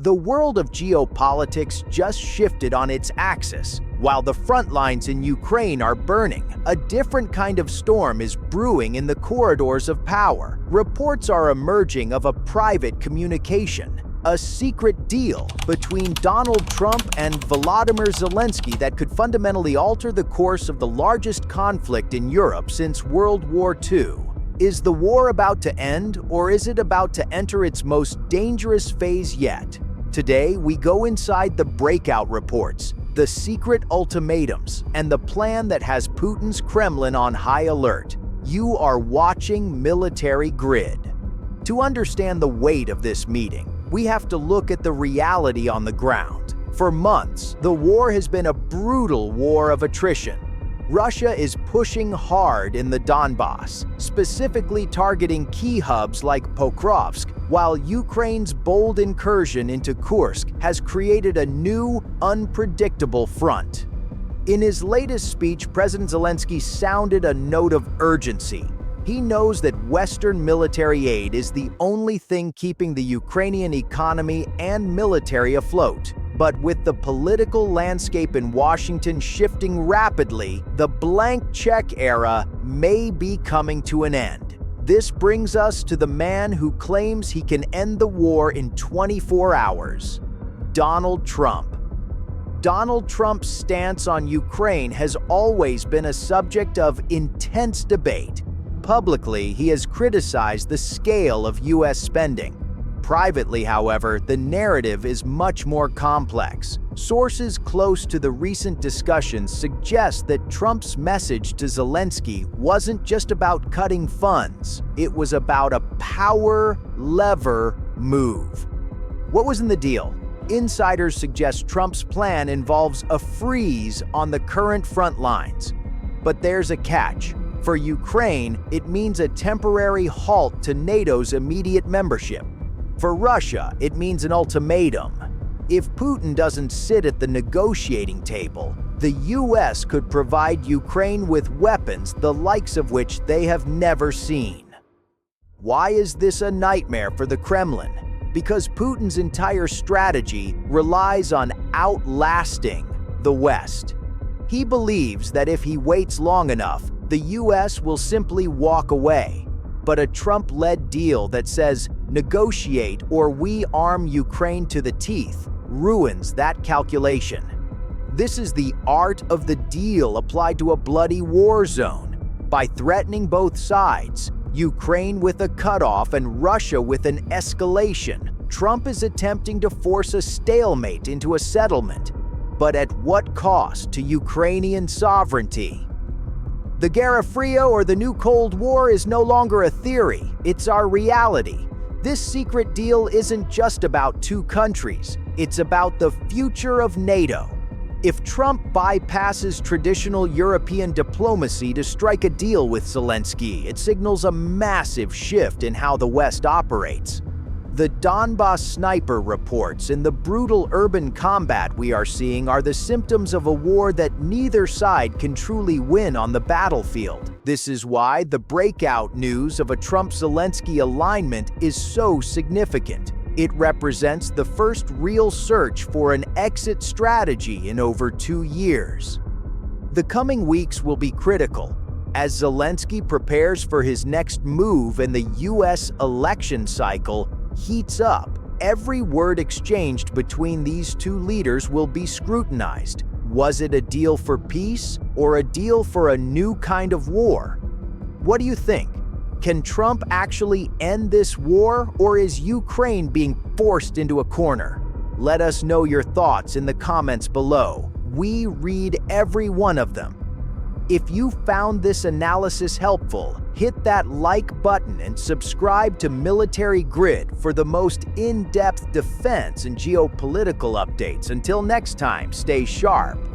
The world of geopolitics just shifted on its axis. While the front lines in Ukraine are burning, a different kind of storm is brewing in the corridors of power. Reports are emerging of a private communication, a secret deal between Donald Trump and Volodymyr Zelenskyy that could fundamentally alter the course of the largest conflict in Europe since World War II. Is the war about to end, or is it about to enter its most dangerous phase yet? Today, we go inside the breakout reports, the secret ultimatums, and the plan that has Putin's Kremlin on high alert. You are watching Military Grid. To understand the weight of this meeting, we have to look at the reality on the ground. For months, the war has been a brutal war of attrition. Russia is pushing hard in the Donbas, specifically targeting key hubs like Pokrovsk, while Ukraine's bold incursion into Kursk has created a new, unpredictable front. In his latest speech, President Zelenskyy sounded a note of urgency. He knows that Western military aid is the only thing keeping the Ukrainian economy and military afloat. But with the political landscape in Washington shifting rapidly, the blank check era may be coming to an end. This brings us to the man who claims he can end the war in 24 hours, Donald Trump. Donald Trump's stance on Ukraine has always been a subject of intense debate. Publicly, he has criticized the scale of U.S. spending. Privately, however, the narrative is much more complex. Sources close to the recent discussions suggest that Trump's message to Zelenskyy wasn't just about cutting funds, it was about a power lever move. What was in the deal? Insiders suggest Trump's plan involves a freeze on the current front lines. But there's a catch. For Ukraine, it means a temporary halt to NATO's immediate membership. For Russia, it means an ultimatum. If Putin doesn't sit at the negotiating table, the US could provide Ukraine with weapons the likes of which they have never seen. Why is this a nightmare for the Kremlin? Because Putin's entire strategy relies on outlasting the West. He believes that if he waits long enough, the US will simply walk away. But a Trump-led deal that says, negotiate or we arm Ukraine to the teeth, ruins that calculation. This is the art of the deal applied to a bloody war zone. By threatening both sides, Ukraine with a cutoff and Russia with an escalation, Trump is attempting to force a stalemate into a settlement. But at what cost to Ukrainian sovereignty? The Guerra Fria, or the new Cold War, is no longer a theory, it's our reality. This secret deal isn't just about two countries, it's about the future of NATO. If Trump bypasses traditional European diplomacy to strike a deal with Zelenskyy, it signals a massive shift in how the West operates. The Donbas sniper reports and the brutal urban combat we are seeing are the symptoms of a war that neither side can truly win on the battlefield. This is why the breakout news of a Trump-Zelenskyy alignment is so significant. It represents the first real search for an exit strategy in over 2 years. The coming weeks will be critical. As Zelenskyy prepares for his next move and the U.S. election cycle heats up, every word exchanged between these two leaders will be scrutinized. Was it a deal for peace or a deal for a new kind of war? What do you think? Can Trump actually end this war, or is Ukraine being forced into a corner? Let us know your thoughts in the comments below. We read every one of them. If you found this analysis helpful, hit that like button and subscribe to Military Grid for the most in-depth defense and geopolitical updates. Until next time, stay sharp.